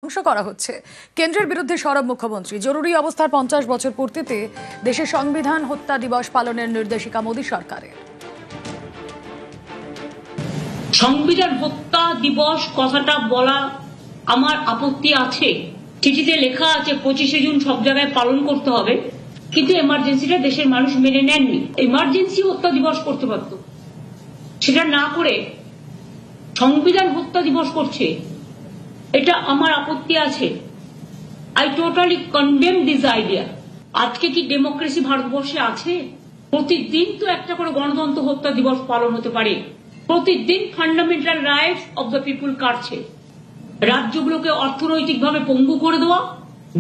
ধ্বংস করা হচ্ছে। কেন্দ্রের বিরুদ্ধে সরব মুখ্যমন্ত্রী। জরুরি অবস্থার 50 বছর পূর্তিতে দেশের সংবিধান হত্যা দিবস পালনের নির্দেশিকা মোদী সরকারের। সংবিধান হত্যা দিবস কথাটা বলা আমার আপত্তি আছে। চিঠিতে লেখা আছে 25শে জুন সব জায়গায় পালন করতে হবে, কিন্তু এমার্জেন্সিটা দেশের মানুষ মেনে নেননি। এমার্জেন্সি হত্যা দিবস করতে পারত, সেটা না করে সংবিধান হত্যা দিবস করছে, এটা আমার আপত্তি আছে। I totally condemn this idea. আজকে কি ডেমোক্রেসি ভারতবর্ষে আছে? প্রতিদিন তো একটা করে গণতন্ত্র হত্যা দিবস পালন হতে পারে। প্রতিদিন fundamental rights of the people কাটছে। রাজ্যগুলোকে অর্থনৈতিকভাবে পঙ্গু করে দেওয়া,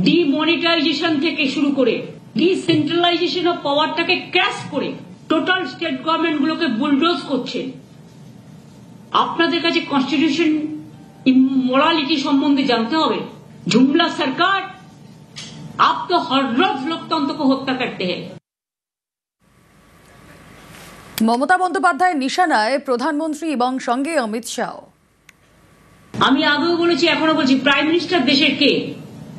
ডিমনিটাইজেশন থেকে শুরু করে ডিসেন্ট্রালাইজেশন অফ পাওয়ারটাকে ক্র্যাশ করে টোটাল স্টেট গভর্নমেন্ট গুলোকে বুলডোজ করছে। আপনাদের কাছে কনস্টিটিউশন মোরালিটি সম্বন্ধে জানতে হবে। जुमला सरकार, आप तो हर रोज लोकतंत्र को हत्या करते हैं। মমতা বন্দ্যোপাধ্যায় নিশানায় প্রধানমন্ত্রী এবং সঙ্গে অমিত শাহ। আমি আগেও বলেছি, এখনো বলছি, প্রাইম মিনিস্টার দেশের কে?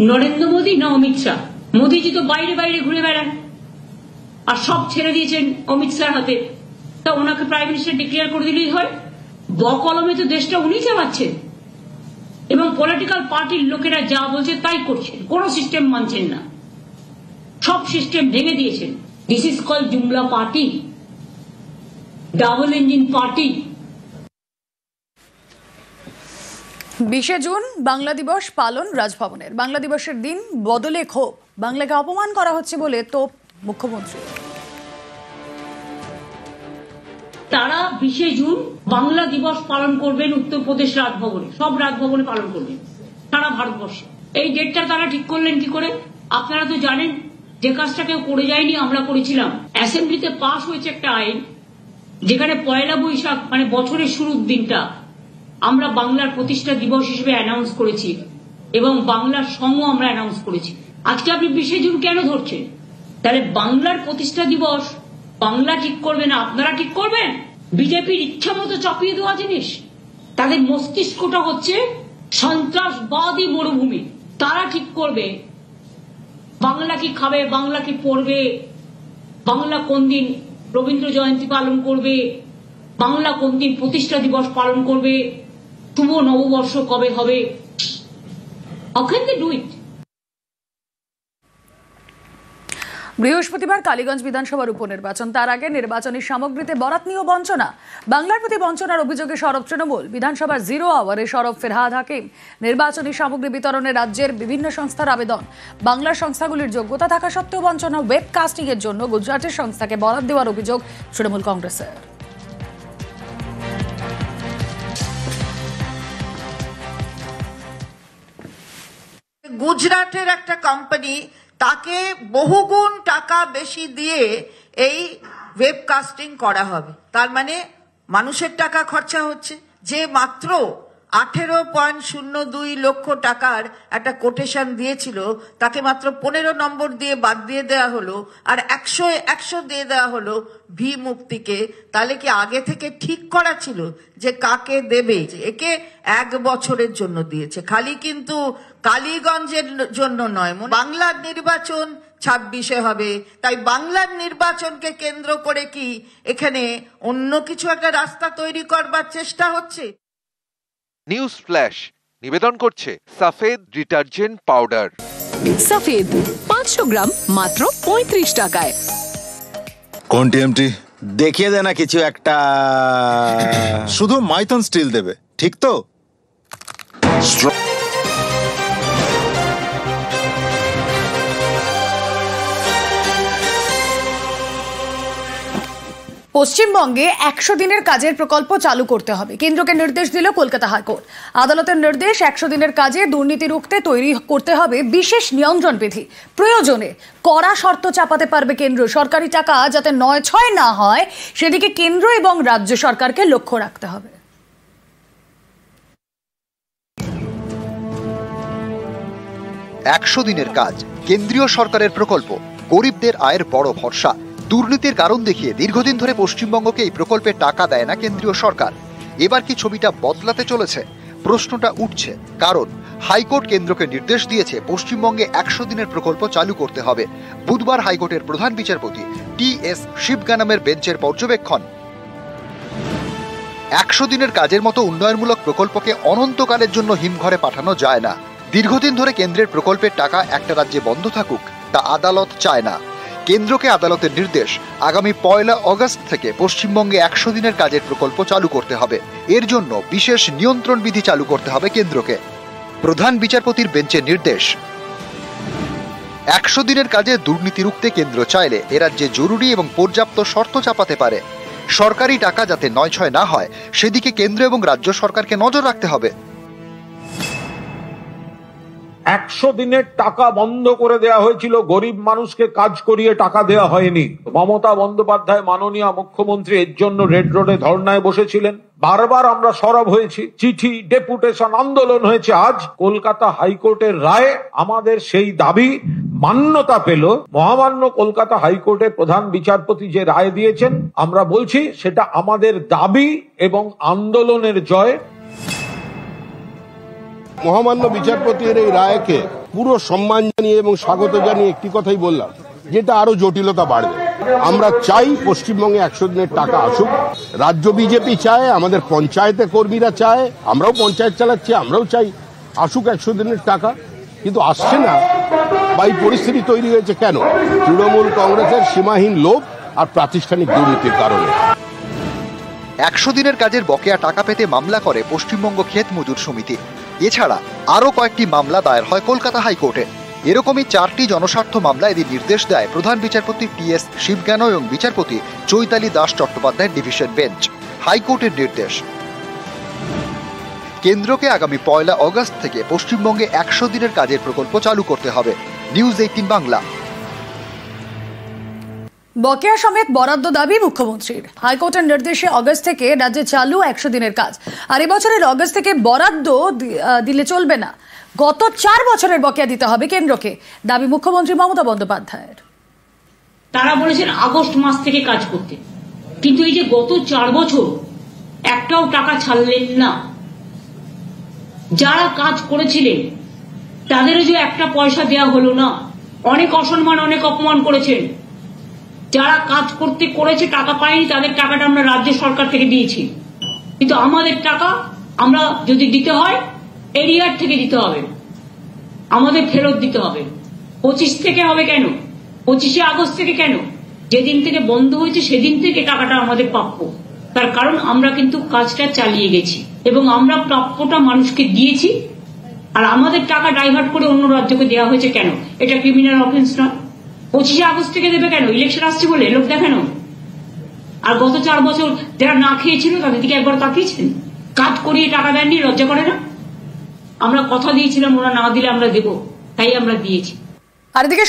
নরেন্দ্র মোদী না অমিত শাহ? মোদীজি তো বাইরে বাইরে ঘুরে বেড়ান আর সব ছেড়ে দিয়েছেন অমিত শাহর হাতে। তা ওনাকে প্রাইম মিনিস্টার ডিক্লেয়ার করে দিলেই হয়? বকলমে তো দেশটা উনি চালাচ্ছেন এবং পলিটিক্যাল পার্টির লোকেরা যা বলছে তাই করছেন, কোন সিস্টেম মানছেন না, সব সিস্টেম ভেঙে দিয়েছেন। দিস ইজ কল্ড জুমলা পার্টি, ডাবল ইঞ্জিন পার্টি। 20শে জুন বাংলা দিবস পালন রাজভবনের। বাংলা দিবসের দিন বদলে ক্ষোভ, বাংলাকে অপমান করা হচ্ছে বলে তোপ মুখ্যমন্ত্রী। তারা 20শে জুন বাংলা দিবস পালন করবেন উত্তরপ্রদেশ রাজভবনে, সব রাজভবনে পালন করবেন সারা ভারতবর্ষে। এই ডেটটা তারা ঠিক করলেন কি করে? আপনারা তো জানেন যে কাজটা কেউ করে যায়নি, আমরা করেছিলাম। অ্যাসেম্বলিতে পাশ হয়েছে একটা আইন যেখানে 1লা বৈশাখ মানে বছরের শুরুর দিনটা আমরা বাংলার প্রতিষ্ঠা দিবস হিসেবে অ্যানাউন্স করেছি এবং বাংলার সঙ্গ আমরা অ্যানাউন্স করেছি। আজকে আপনি 20শে জুন কেন ধরছেন? তাহলে বাংলার প্রতিষ্ঠা দিবস বাংলা ঠিক করবে না, আপনারা ঠিক করবেন? বিজেপির ইচ্ছা মতো চাপিয়ে দেওয়া জিনিস। তাদের মস্তিষ্কটা হচ্ছে সন্ত্রাসবাদী মরুভূমি। তারা ঠিক করবে বাংলা কি খাবে, বাংলা কি পড়বে, বাংলা কোন দিন রবীন্দ্র জয়ন্তী পালন করবে, বাংলা কোন দিন প্রতিষ্ঠা দিবস পালন করবে, শুভ নববর্ষ কবে হবে। How can they do it? বৃহস্পতিবার কালীগঞ্জ বিধানসভার উপনির্বাচন, তার আগে নির্বাচনী সামগ্রীতে বরাত নিয়ে বঞ্চনা। বাংলার প্রতি বঞ্চনার অভিযোগে সরব তৃণমূল। বিধানসভার 0 আওয়ারে সরব ফেরহাদ হাকিম। নির্বাচনী সামগ্রী বিতরণে রাজ্যের বিভিন্ন সংস্থার আবেদন। বাংলার সংস্থাগুলির যোগ্যতা থাকা সত্ত্বেও বঞ্চনা। ওয়েবকাস্টিং এর জন্য গুজরাটের সংস্থাকে বরাত দেওয়ার অভিযোগ তৃণমূল কংগ্রেসের। গুজরাটের একটা কোম্পানি তাকে বহুগুণ টাকা বেশি দিয়ে এই ওয়েবকাস্টিং করা হবে। তার মানে মানুষের টাকা খরচা হচ্ছে। যে মাত্র 18.02 লক্ষ টাকার একটা কোটেশন দিয়েছিল তাকে মাত্র 15 নম্বর দিয়ে বাদ দিয়ে দেওয়া হলো, আর 100 দিয়ে দেওয়া হলো ভি মুক্তিকে। তাহলে কি আগে থেকে ঠিক করা ছিল যে কাকে দেবে? একে 1 বছরের জন্য দিয়েছে, খালি কিন্তু কালীগঞ্জের জন্য নয়। বাংলার নির্বাচন 26-এ হবে, তাই বাংলার নির্বাচনকে কেন্দ্র করে কি এখানে অন্য কিছু একটা রাস্তা তৈরি করবার চেষ্টা হচ্ছে? নিউজ ফ্ল্যাশ নিবেদন করছে সাফেদ ডিটারজেন্ট পাউডার। সাফেদ 500 গ্রাম মাত্র 35 টাকায়। কোন টিএমটি? দেখিয়ে দে না কিছু একটা। শুধু মাইথন স্টিল দেবে, ঠিক তো? পশ্চিমবঙ্গে 100 দিনের কাজের প্রকল্প চালু করতে হবে, কেন্দ্রকে নির্দেশ দিল কলকাতা হাইকোর্ট। আদালতের নির্দেশ, 100 দিনের কাজে দুর্নীতি রুখতে তৈরি করতে হবে বিশেষ নিয়ন্ত্রণ বিধি। প্রয়োজনে কড়া শর্ত চাপাতে পারবে কেন্দ্র। সরকারি টাকা যাতে 9-6 না হয় সেদিকে কেন্দ্র এবং রাজ্য সরকারকে লক্ষ্য রাখতে হবে। 100 দিনের কাজ কেন্দ্রীয় সরকারের প্রকল্প, গরিবদের আয়ের বড় ভরসা। দুর্নীতির কারণ দেখিয়ে দীর্ঘদিন ধরে পশ্চিমবঙ্গকে এই প্রকল্পে টাকা দেয় না কেন্দ্রীয় সরকার। এবার কি ছবিটা বদলাতে চলেছে? প্রশ্নটা উঠছে কারণ হাইকোর্ট কেন্দ্রকে নির্দেশ দিয়েছে পশ্চিমবঙ্গে 100 দিনের প্রকল্প চালু করতে হবে। বুধবার হাইকোর্টের প্রধান বিচারপতি টি.এস. শিবগানামের বেঞ্চের পর্যবেক্ষণ। 100 দিনের কাজের মতো উন্নয়নমূলক প্রকল্পকে অনন্তকালের জন্য হিমঘরে পাঠানো যায় না। দীর্ঘদিন ধরে কেন্দ্রের প্রকল্পের টাকা একটা রাজ্যে বন্ধ থাকুক, তা আদালত চায় না। কেন্দ্রকে আদালতের নির্দেশ, আগামী 1 আগস্ট থেকে পশ্চিমবঙ্গে 100 দিনের কাজের প্রকল্প চালু করতে হবে। এর জন্য বিশেষ নিয়ন্ত্রণ বিধি চালু করতে হবে কেন্দ্রকে। প্রধান বিচারপতির বেঞ্চের নির্দেশ, 100 দিনের কাজে দুর্নীতি রুখতে কেন্দ্র চাইলে এ রাজ্যে জরুরি এবং পর্যাপ্ত শর্ত চাপাতে পারে। সরকারি টাকা যাতে নয়ছয় না হয় সেদিকে কেন্দ্র এবং রাজ্য সরকারকে নজর রাখতে হবে। 100 দিনের টাকা বন্ধ করে দেওয়া হয়েছিল, গরিব মানুষকে কাজ করিয়ে টাকা দেওয়া হয়নি। মমতা বন্দ্যোপাধ্যায় মাননীয় মুখ্যমন্ত্রী এর জন্য রেড রোডে ধর্নায় বসেছিলেন। বারবার আমরা সরব হয়েছি, চিঠি, ডেপুটেশন, আন্দোলন হয়েছে। আজ কলকাতা হাইকোর্টের রায় আমাদের সেই দাবি মান্যতা পেল। মহামান্য কলকাতা হাইকোর্টের প্রধান বিচারপতি যে রায় দিয়েছেন, আমরা বলছি সেটা আমাদের দাবি এবং আন্দোলনের জয়। মহামান্য বিচারপতির এই রায়কে পুরো সম্মান জানিয়ে এবং স্বাগত জানিয়ে একটি কথাই বললাম, যেটা আরো জটিলতা বাড়বে। আমরা চাই পশ্চিমবঙ্গে 100 দিনের টাকা আসুক। রাজ্য বিজেপি চায়, আমাদের পঞ্চায়েতের কর্মীরা চায়, আমরাও পঞ্চায়েত চালাচ্ছি, আমরাও চাই আসুক 100 দিনের টাকা, কিন্তু আসছে না। বা এই পরিস্থিতি তৈরি হয়েছে কেন? তৃণমূল কংগ্রেসের সীমাহীন লোভ আর প্রাতিষ্ঠানিক দুর্নীতির কারণে। 100 দিনের কাজের বকেয়া টাকা পেতে মামলা করে পশ্চিমবঙ্গ ক্ষেত মজুর সমিতি। এছাড়া আরও কয়েকটি মামলা দায়ের হয় কলকাতা হাইকোর্টে। এরকমই 4টি জনস্বার্থ মামলা এদিন নির্দেশ দেয় প্রধান বিচারপতি টি.এস. শিবগানো এবং বিচারপতি চৈতালি দাস চট্টোপাধ্যায়ের ডিভিশন বেঞ্চ। হাইকোর্টের নির্দেশ, কেন্দ্রকে আগামী 1 আগস্ট থেকে পশ্চিমবঙ্গে 100 দিনের কাজের প্রকল্প চালু করতে হবে। নিউজ 18 বাংলা। বকেয়া সমেত বরাদ্দ দাবি মুখ্যমন্ত্রীর। হাইকোর্টের নির্দেশে আগস্ট থেকে রাজ্যে চালু 100 দিনের কাজ। আর এবছরের আগস্ট থেকে বরাদ্দ দিলে চলবে না, গত 4 বছরের বকেয়া দিতে হবে কেন্দ্রকে, দাবি মুখ্যমন্ত্রী মমতা বন্দ্যোপাধ্যায়ের। তারা বলেছেন আগস্ট মাস থেকে কাজ করতে, কিন্তু এই যে গত 4 বছর একটাও টাকা ছাড়লেন না। যারা কাজ করেছিলেন তাদেরও যে একটা পয়সা দেওয়া হলো না। অনেক অসম্মান, অনেক অপমান করেছেন। যারা কাজ করেছে টাকা পায়নি, তাদের টাকাটা আমরা রাজ্য সরকার থেকে দিয়েছি, কিন্তু আমাদের টাকা আমরা যদি দিতে হয় এরিয়ার থেকে দিতে হবে, আমাদের ফেরত দিতে হবে। 25 থেকে হবে কেন? 25 আগস্ট থেকে কেন? যেদিন থেকে বন্ধ হয়েছে সেদিন থেকে টাকাটা আমাদের প্রাপ্য। তার কারণ আমরা কিন্তু কাজটা চালিয়ে গেছি এবং আমরা প্রাপ্যটা মানুষকে দিয়েছি। আর আমাদের টাকা ডাইভার্ট করে অন্য রাজ্যকে দেওয়া হয়েছে কেন? এটা ক্রিমিনাল অফেন্স নয়? 25 আগস্ট থেকে দেবে কেন? ইলেকশন আসছে বলে লোক দেখানো? আর গত 4 বছর যারা না খেয়েছিল তাদের দিকে একবার তাকিয়েছেন? কাজ করিয়ে টাকা দেননি, লজ্জা করে না? আমরা কথা দিয়েছিলাম ওরা না দিলে আমরা দেব, তাই আমরা দিয়েছি। আর এদিকে